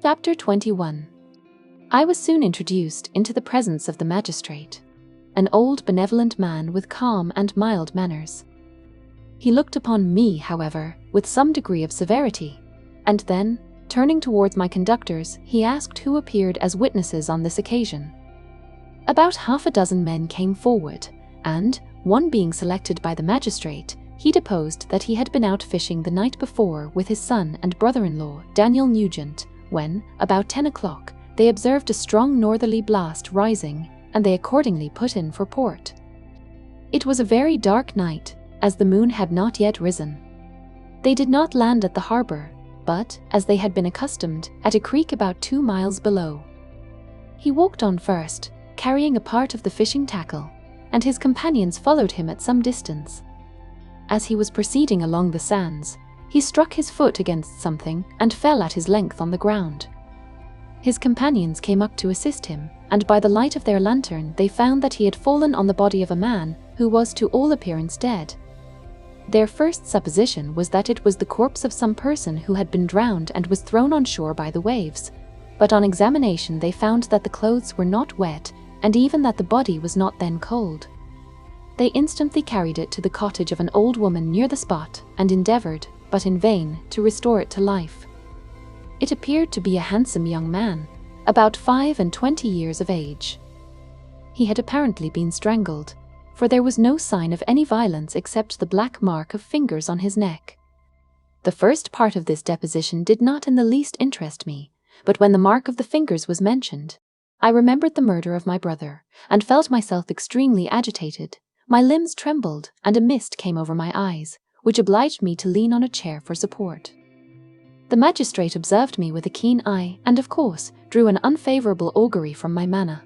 Chapter 21. I was soon introduced into the presence of the magistrate, an old benevolent man with calm and mild manners. He looked upon me, however, with some degree of severity, and then, turning towards my conductors, he asked who appeared as witnesses on this occasion. About half a dozen men came forward, and, one being selected by the magistrate, he deposed that he had been out fishing the night before with his son and brother-in-law, Daniel Nugent, when, about 10 o'clock, they observed a strong northerly blast rising, and they accordingly put in for port. It was a very dark night, as the moon had not yet risen. They did not land at the harbour, but, as they had been accustomed, at a creek about 2 miles below. He walked on first, carrying a part of the fishing tackle, and his companions followed him at some distance. As he was proceeding along the sands, he struck his foot against something and fell at his length on the ground. His companions came up to assist him, and by the light of their lantern they found that he had fallen on the body of a man who was to all appearance dead. Their first supposition was that it was the corpse of some person who had been drowned and was thrown on shore by the waves, but on examination they found that the clothes were not wet, and even that the body was not then cold. They instantly carried it to the cottage of an old woman near the spot and endeavoured, but in vain, to restore it to life. It appeared to be a handsome young man, about 25 years of age. He had apparently been strangled, for there was no sign of any violence except the black mark of fingers on his neck. The first part of this deposition did not in the least interest me, but when the mark of the fingers was mentioned, I remembered the murder of my brother, and felt myself extremely agitated. My limbs trembled, and a mist came over my eyes, which obliged me to lean on a chair for support. The magistrate observed me with a keen eye, and of course drew an unfavourable augury from my manner.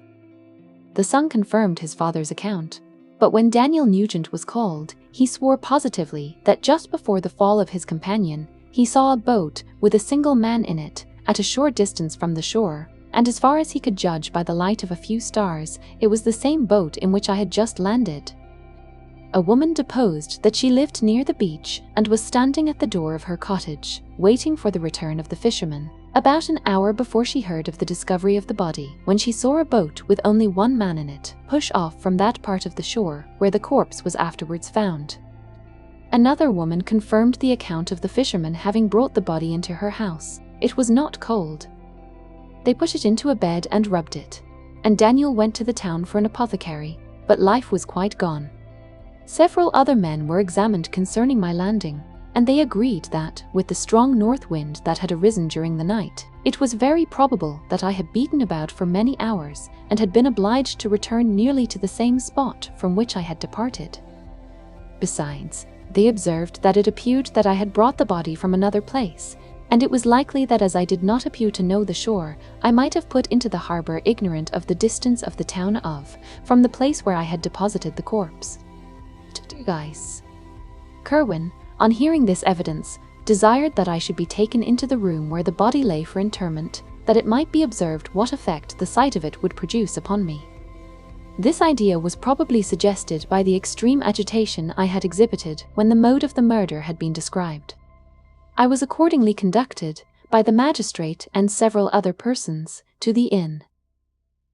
The son confirmed his father's account, but when Daniel Nugent was called, he swore positively that just before the fall of his companion, he saw a boat with a single man in it at a short distance from the shore, and as far as he could judge by the light of a few stars, it was the same boat in which I had just landed. A woman deposed that she lived near the beach and was standing at the door of her cottage, waiting for the return of the fisherman, about an hour before she heard of the discovery of the body, when she saw a boat with only one man in it push off from that part of the shore where the corpse was afterwards found. Another woman confirmed the account of the fisherman having brought the body into her house. It was not cold. They put it into a bed and rubbed it, and Daniel went to the town for an apothecary, but life was quite gone. Several other men were examined concerning my landing, and they agreed that, with the strong north wind that had arisen during the night, it was very probable that I had beaten about for many hours and had been obliged to return nearly to the same spot from which I had departed. Besides, they observed that it appeared that I had brought the body from another place, and it was likely that as I did not appear to know the shore, I might have put into the harbour ignorant of the distance of the town from the place where I had deposited the corpse. Guys. Kerwin, on hearing this evidence, desired that I should be taken into the room where the body lay for interment, that it might be observed what effect the sight of it would produce upon me. This idea was probably suggested by the extreme agitation I had exhibited when the mode of the murder had been described. I was accordingly conducted, by the magistrate and several other persons, to the inn.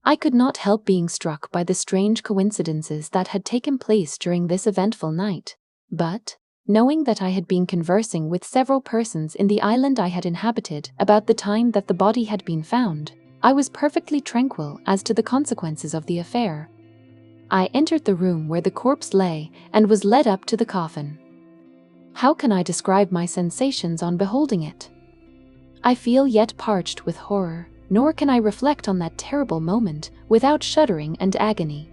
I could not help being struck by the strange coincidences that had taken place during this eventful night, but, knowing that I had been conversing with several persons in the island I had inhabited about the time that the body had been found, I was perfectly tranquil as to the consequences of the affair. I entered the room where the corpse lay and was led up to the coffin. How can I describe my sensations on beholding it? I feel yet parched with horror, nor can I reflect on that terrible moment without shuddering and agony.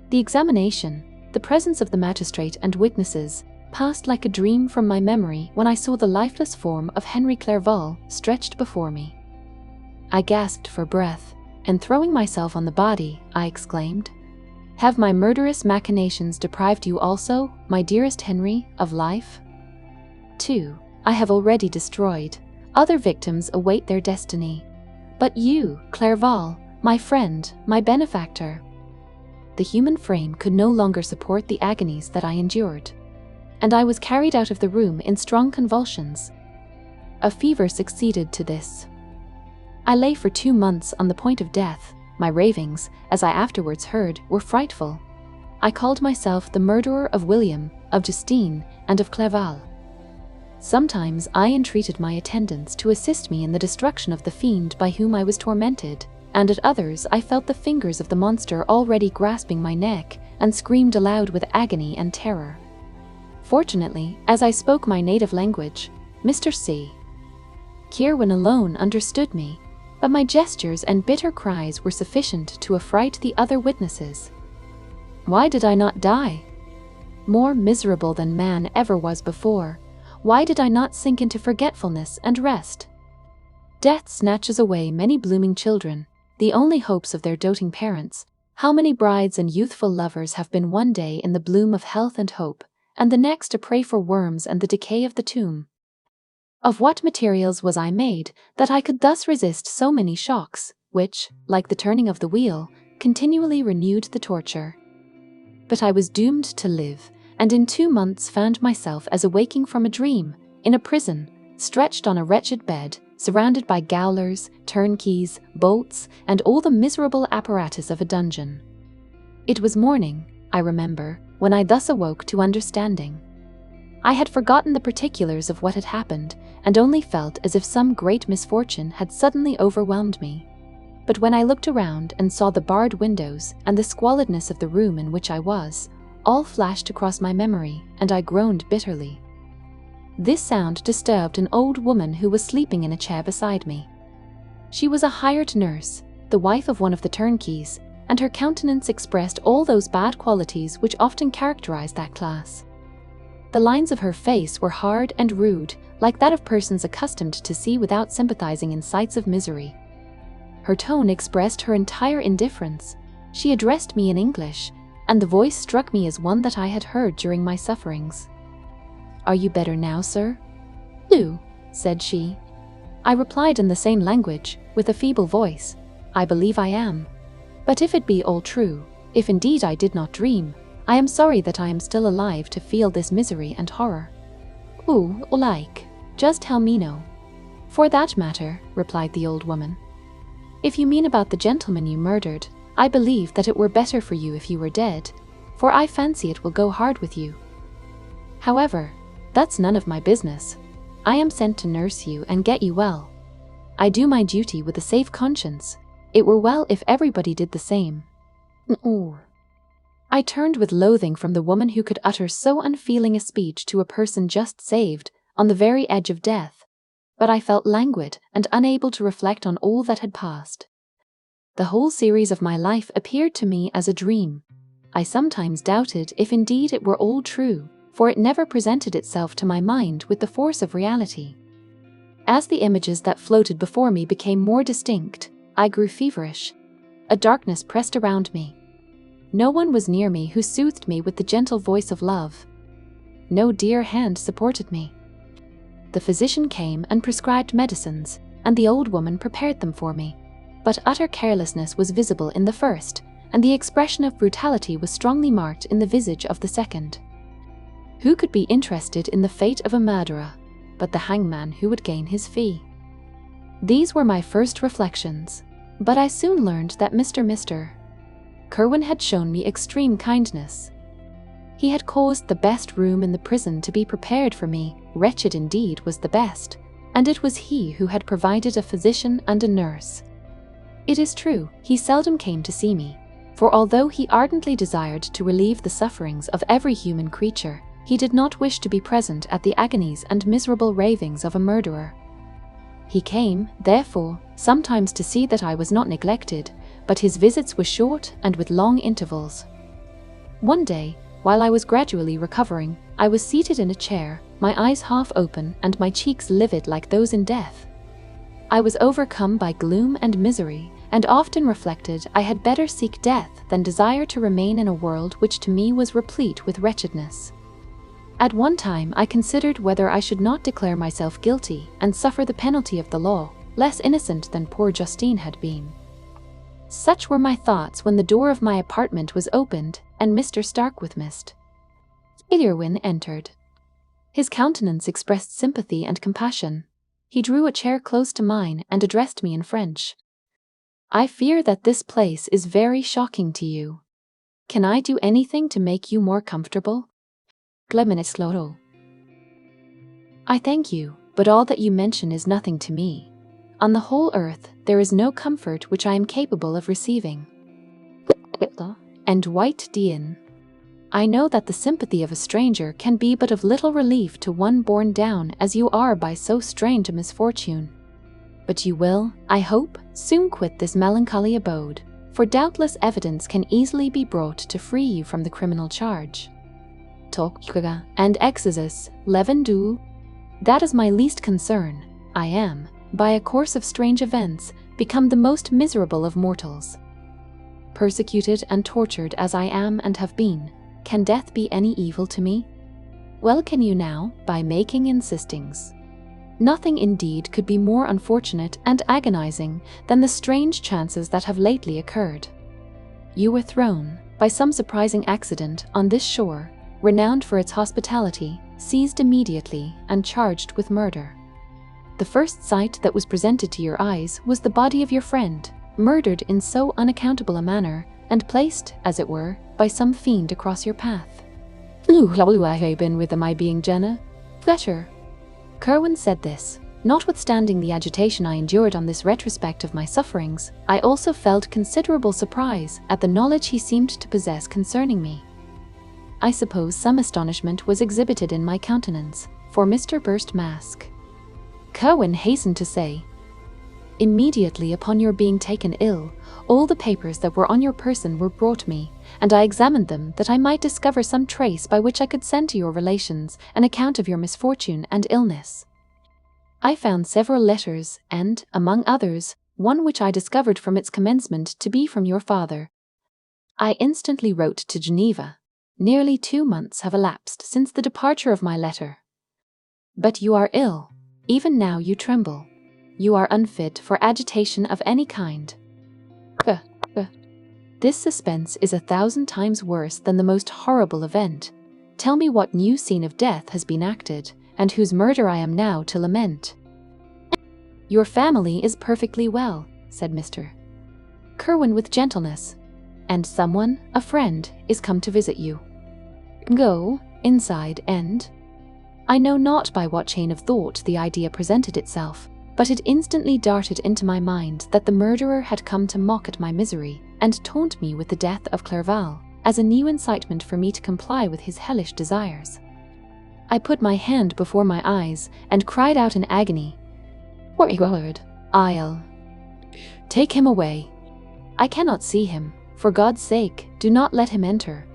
The examination, the presence of the magistrate and witnesses, passed like a dream from my memory when I saw the lifeless form of Henry Clerval stretched before me. I gasped for breath, and throwing myself on the body, I exclaimed, "Have my murderous machinations deprived you also, my dearest Henry, of life? 2. I have already destroyed. Other victims await their destiny. But you, Clerval, my friend, my benefactor." The human frame could no longer support the agonies that I endured, and I was carried out of the room in strong convulsions. A fever succeeded to this. I lay for 2 months on the point of death. My ravings, as I afterwards heard, were frightful. I called myself the murderer of William, of Justine, and of Clerval. Sometimes I entreated my attendants to assist me in the destruction of the fiend by whom I was tormented, and at others I felt the fingers of the monster already grasping my neck, and screamed aloud with agony and terror. Fortunately, as I spoke my native language, Mr. C. Kirwan alone understood me, but my gestures and bitter cries were sufficient to affright the other witnesses. Why did I not die? More miserable than man ever was before, why did I not sink into forgetfulness and rest? Death snatches away many blooming children, the only hopes of their doting parents. How many brides and youthful lovers have been one day in the bloom of health and hope, and the next a prey for worms and the decay of the tomb? Of what materials was I made, that I could thus resist so many shocks, which, like the turning of the wheel, continually renewed the torture? But I was doomed to live, and in 2 months found myself as awaking from a dream, in a prison, stretched on a wretched bed, surrounded by gaolers, turnkeys, bolts, and all the miserable apparatus of a dungeon. It was morning, I remember, when I thus awoke to understanding. I had forgotten the particulars of what had happened, and only felt as if some great misfortune had suddenly overwhelmed me. But when I looked around and saw the barred windows and the squalidness of the room in which I was, all flashed across my memory, and I groaned bitterly. This sound disturbed an old woman who was sleeping in a chair beside me. She was a hired nurse, the wife of one of the turnkeys, and her countenance expressed all those bad qualities which often characterize that class. The lines of her face were hard and rude, like that of persons accustomed to see without sympathizing in sights of misery. Her tone expressed her entire indifference. She addressed me in English, and the voice struck me as one that I had heard during my sufferings. "Are you better now, sir?" "No," said she. I replied in the same language, with a feeble voice, "I believe I am. But if it be all true, if indeed I did not dream, I am sorry that I am still alive to feel this misery and horror." "Oh, like, just tell me no." "For that matter," replied the old woman, "if you mean about the gentleman you murdered, I believe that it were better for you if you were dead, for I fancy it will go hard with you. However, that's none of my business. I am sent to nurse you and get you well. I do my duty with a safe conscience. It were well if everybody did the same." Oh. I turned with loathing from the woman who could utter so unfeeling a speech to a person just saved, on the very edge of death, but I felt languid and unable to reflect on all that had passed. The whole series of my life appeared to me as a dream. I sometimes doubted if indeed it were all true, for it never presented itself to my mind with the force of reality. As the images that floated before me became more distinct, I grew feverish. A darkness pressed around me. No one was near me who soothed me with the gentle voice of love. No dear hand supported me. The physician came and prescribed medicines, and the old woman prepared them for me. But utter carelessness was visible in the first, and the expression of brutality was strongly marked in the visage of the second. Who could be interested in the fate of a murderer, but the hangman who would gain his fee? These were my first reflections, but I soon learned that Mr. Kirwan had shown me extreme kindness. He had caused the best room in the prison to be prepared for me, wretched indeed was the best, and it was he who had provided a physician and a nurse. It is true, he seldom came to see me, for although he ardently desired to relieve the sufferings of every human creature, he did not wish to be present at the agonies and miserable ravings of a murderer. He came, therefore, sometimes to see that I was not neglected, but his visits were short and with long intervals. One day, while I was gradually recovering, I was seated in a chair, my eyes half open and my cheeks livid like those in death. I was overcome by gloom and misery, and often reflected I had better seek death than desire to remain in a world which to me was replete with wretchedness. At one time I considered whether I should not declare myself guilty and suffer the penalty of the law, less innocent than poor Justine had been. Such were my thoughts when the door of my apartment was opened and Mr. Starkweather Irwin entered. His countenance expressed sympathy and compassion. He drew a chair close to mine and addressed me in French. I fear that this place is very shocking to you. Can I do anything to make you more comfortable? I thank you, but all that you mention is nothing to me. On the whole earth, there is no comfort which I am capable of receiving. And White Dean. I know that the sympathy of a stranger can be but of little relief to one borne down as you are by so strange a misfortune. But you will, I hope, soon quit this melancholy abode, for doubtless evidence can easily be brought to free you from the criminal charge. And exesis, levendu. That is my least concern. I am, by a course of strange events, become the most miserable of mortals. Persecuted and tortured as I am and have been, can death be any evil to me? Well can you now, by making insistings. Nothing indeed could be more unfortunate and agonizing than the strange chances that have lately occurred. You were thrown, by some surprising accident, on this shore, renowned for its hospitality, seized immediately, and charged with murder. The first sight that was presented to your eyes was the body of your friend, murdered in so unaccountable a manner, and placed, as it were, by some fiend across your path. Been with my being Jenna? Better. Kerwin said this. Notwithstanding the agitation I endured on this retrospect of my sufferings, I also felt considerable surprise at the knowledge he seemed to possess concerning me. I suppose some astonishment was exhibited in my countenance, for Mr. Burst mask. Kerwin hastened to say, Immediately upon your being taken ill, all the papers that were on your person were brought me, and I examined them that I might discover some trace by which I could send to your relations an account of your misfortune and illness. I found several letters, and, among others, one which I discovered from its commencement to be from your father. I instantly wrote to Geneva. Nearly 2 months have elapsed since the departure of my letter. But you are ill. Even now you tremble. You are unfit for agitation of any kind. This suspense is 1,000 times worse than the most horrible event. Tell me what new scene of death has been acted, and whose murder I am now to lament. Your family is perfectly well, said Mr. Kerwin with gentleness, and someone, a friend, is come to visit you. Go inside and... I know not by what chain of thought the idea presented itself, but it instantly darted into my mind that the murderer had come to mock at my misery and taunt me with the death of Clerval, as a new incitement for me to comply with his hellish desires. I put my hand before my eyes and cried out in agony, I'll take him away. I cannot see him. For God's sake, do not let him enter.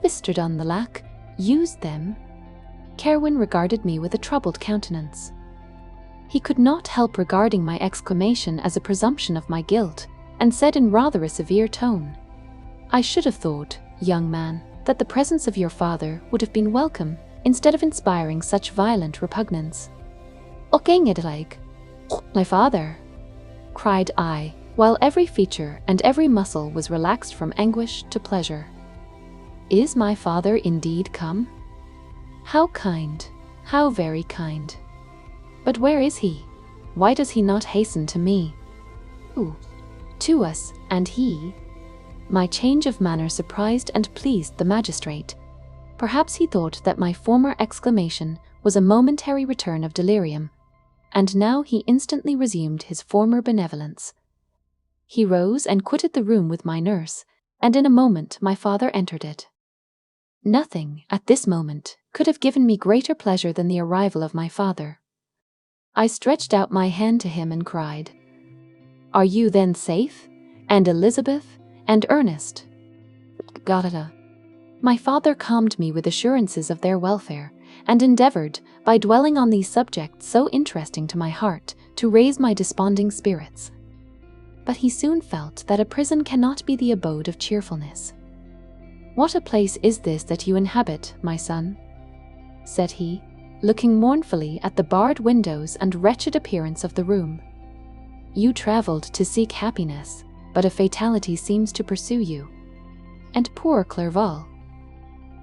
Mr. Dunlalack, use them. Kerwin regarded me with a troubled countenance. He could not help regarding my exclamation as a presumption of my guilt, and said in rather a severe tone, I should have thought, young man, that the presence of your father would have been welcome, instead of inspiring such violent repugnance. My father, cried I, while every feature and every muscle was relaxed from anguish to pleasure. Is my father indeed come? How kind, how very kind. But where is he? Why does he not hasten to me? Ooh, to us, and he? My change of manner surprised and pleased the magistrate. Perhaps he thought that my former exclamation was a momentary return of delirium, and now he instantly resumed his former benevolence. He rose and quitted the room with my nurse, and in a moment my father entered it. Nothing, at this moment, could have given me greater pleasure than the arrival of my father. I stretched out my hand to him and cried, Are you then safe? And Elizabeth? And Ernest? My father calmed me with assurances of their welfare, and endeavored, by dwelling on these subjects so interesting to my heart, to raise my desponding spirits. But he soon felt that a prison cannot be the abode of cheerfulness. What a place is this that you inhabit, my son? Said he, looking mournfully at the barred windows and wretched appearance of the room. You travelled to seek happiness, but a fatality seems to pursue you. And poor Clerval.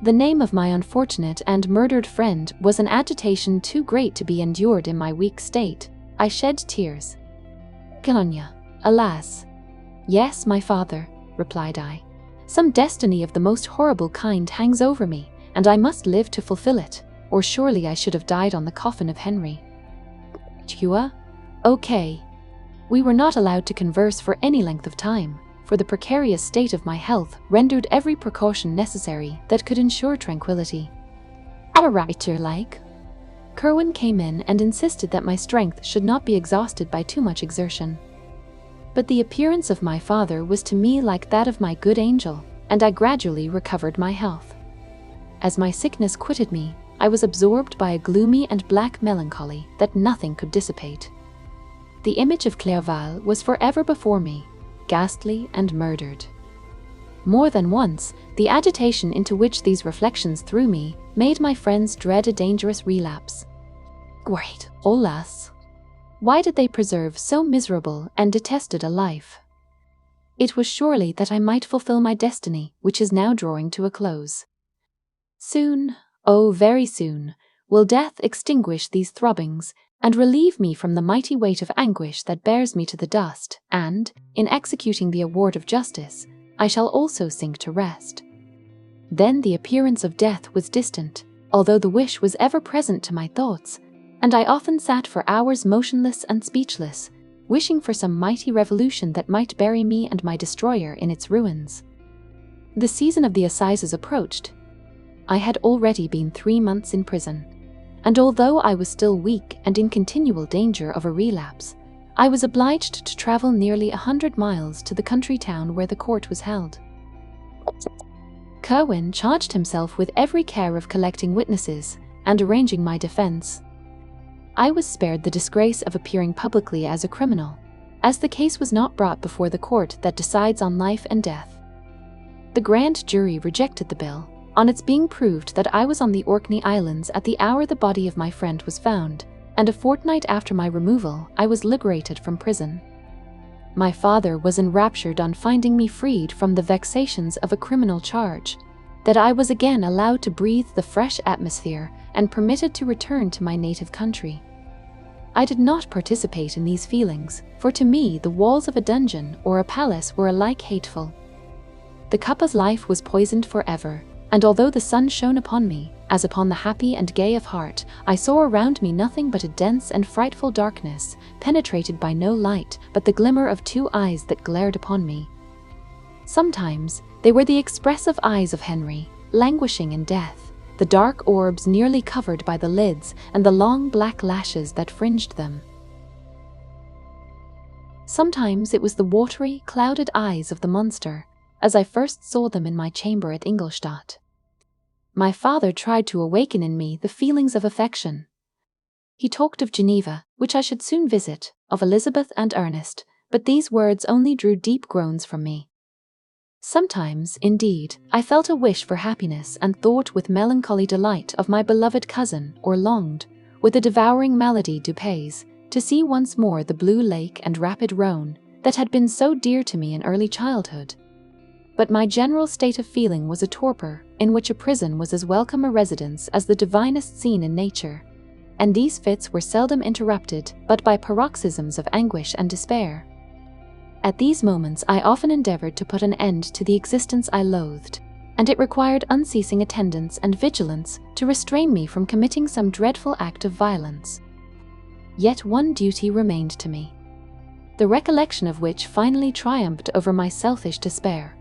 The name of my unfortunate and murdered friend was an agitation too great to be endured in my weak state. I shed tears. Colonia, alas. Yes, my father, replied I. Some destiny of the most horrible kind hangs over me, and I must live to fulfill it, or surely I should have died on the coffin of Henry. Chua? Okay. We were not allowed to converse for any length of time, for the precarious state of my health rendered every precaution necessary that could ensure tranquility. A writer like. Kerwin came in and insisted that my strength should not be exhausted by too much exertion. But the appearance of my father was to me like that of my good angel, and I gradually recovered my health. As my sickness quitted me, I was absorbed by a gloomy and black melancholy that nothing could dissipate. The image of Clerval was forever before me, ghastly and murdered. More than once, the agitation into which these reflections threw me made my friends dread a dangerous relapse. Great, alas! Why did they preserve so miserable and detested a life? It was surely that I might fulfill my destiny, which is now drawing to a close. Soon, oh very soon, will death extinguish these throbbings and relieve me from the mighty weight of anguish that bears me to the dust, and, in executing the award of justice, I shall also sink to rest. Then the appearance of death was distant, although the wish was ever present to my thoughts, and I often sat for hours motionless and speechless, wishing for some mighty revolution that might bury me and my destroyer in its ruins. The season of the assizes approached. I had already been 3 months in prison, and although I was still weak and in continual danger of a relapse, I was obliged to travel nearly 100 miles to the country town where the court was held. Kerwin charged himself with every care of collecting witnesses and arranging my defense. I was spared the disgrace of appearing publicly as a criminal, as the case was not brought before the court that decides on life and death. The grand jury rejected the bill, on its being proved that I was on the Orkney Islands at the hour the body of my friend was found, and a fortnight after my removal I was liberated from prison. My father was enraptured on finding me freed from the vexations of a criminal charge, that I was again allowed to breathe the fresh atmosphere and permitted to return to my native country. I did not participate in these feelings, for to me the walls of a dungeon or a palace were alike hateful. The cup of life was poisoned forever, and although the sun shone upon me, as upon the happy and gay of heart, I saw around me nothing but a dense and frightful darkness, penetrated by no light but the glimmer of 2 eyes that glared upon me. Sometimes they were the expressive eyes of Henry, languishing in death, the dark orbs nearly covered by the lids and the long black lashes that fringed them. Sometimes it was the watery, clouded eyes of the monster, as I first saw them in my chamber at Ingolstadt. My father tried to awaken in me the feelings of affection. He talked of Geneva, which I should soon visit, of Elizabeth and Ernest, but these words only drew deep groans from me. Sometimes, indeed, I felt a wish for happiness and thought with melancholy delight of my beloved cousin, or longed, with a devouring malady du pays, to see once more the blue lake and rapid Rhone that had been so dear to me in early childhood. But my general state of feeling was a torpor, in which a prison was as welcome a residence as the divinest scene in nature, and these fits were seldom interrupted but by paroxysms of anguish and despair. At these moments I often endeavored to put an end to the existence I loathed, and it required unceasing attendance and vigilance to restrain me from committing some dreadful act of violence. Yet one duty remained to me, the recollection of which finally triumphed over my selfish despair.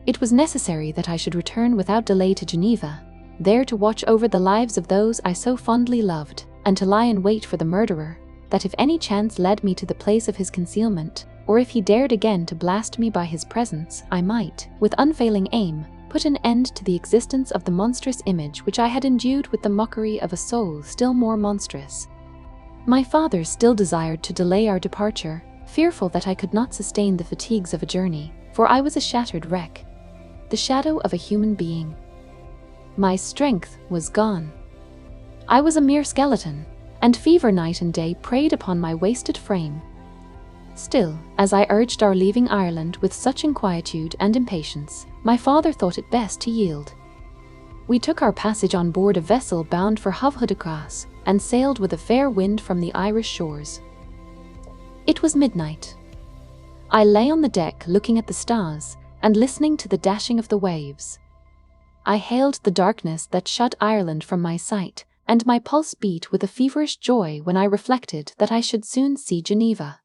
It was necessary that I should return without delay to Geneva, there to watch over the lives of those I so fondly loved, and to lie in wait for the murderer, that if any chance led me to the place of his concealment, or if he dared again to blast me by his presence, I might, with unfailing aim, put an end to the existence of the monstrous image which I had endued with the mockery of a soul still more monstrous. My father still desired to delay our departure, fearful that I could not sustain the fatigues of a journey, for I was a shattered wreck, the shadow of a human being. My strength was gone. I was a mere skeleton, and fever night and day preyed upon my wasted frame. Still, as I urged our leaving Ireland with such inquietude and impatience, my father thought it best to yield. We took our passage on board a vessel bound for Hovhudagras and sailed with a fair wind from the Irish shores. It was midnight. I lay on the deck looking at the stars and listening to the dashing of the waves. I hailed the darkness that shut Ireland from my sight, and my pulse beat with a feverish joy when I reflected that I should soon see Geneva.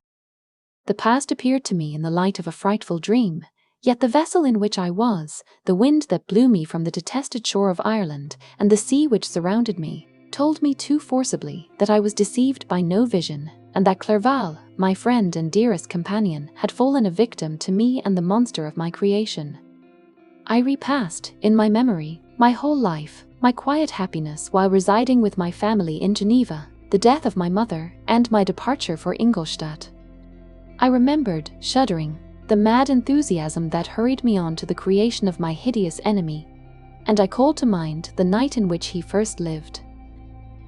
The past appeared to me in the light of a frightful dream, yet the vessel in which I was, the wind that blew me from the detested shore of Ireland, and the sea which surrounded me, told me too forcibly that I was deceived by no vision, and that Clerval, my friend and dearest companion, had fallen a victim to me and the monster of my creation. I repassed, in my memory, my whole life, my quiet happiness while residing with my family in Geneva, the death of my mother, and my departure for Ingolstadt. I remembered, shuddering, the mad enthusiasm that hurried me on to the creation of my hideous enemy, and I called to mind the night in which he first lived.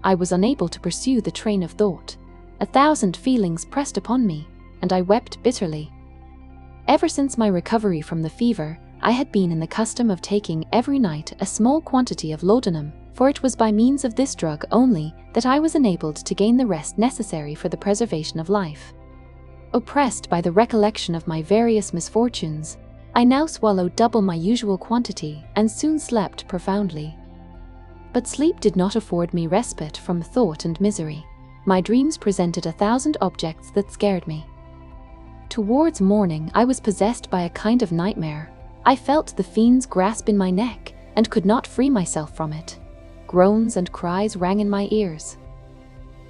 I was unable to pursue the train of thought. 1,000 feelings pressed upon me, and I wept bitterly. Ever since my recovery from the fever, I had been in the custom of taking every night a small quantity of laudanum, for it was by means of this drug only that I was enabled to gain the rest necessary for the preservation of life. Oppressed by the recollection of my various misfortunes, I now swallowed double my usual quantity and soon slept profoundly. But sleep did not afford me respite from thought and misery. My dreams presented 1,000 objects that scared me. Towards morning, I was possessed by a kind of nightmare. I felt the fiend's grasp in my neck and could not free myself from it. Groans and cries rang in my ears.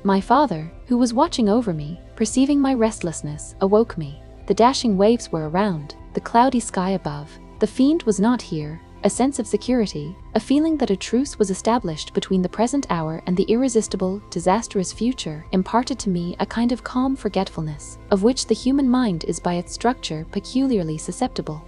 My father, who was watching over me, perceiving my restlessness, awoke me. The dashing waves were around, the cloudy sky above. The fiend was not here. A sense of security, a feeling that a truce was established between the present hour and the irresistible, disastrous future, imparted to me a kind of calm forgetfulness, of which the human mind is by its structure peculiarly susceptible.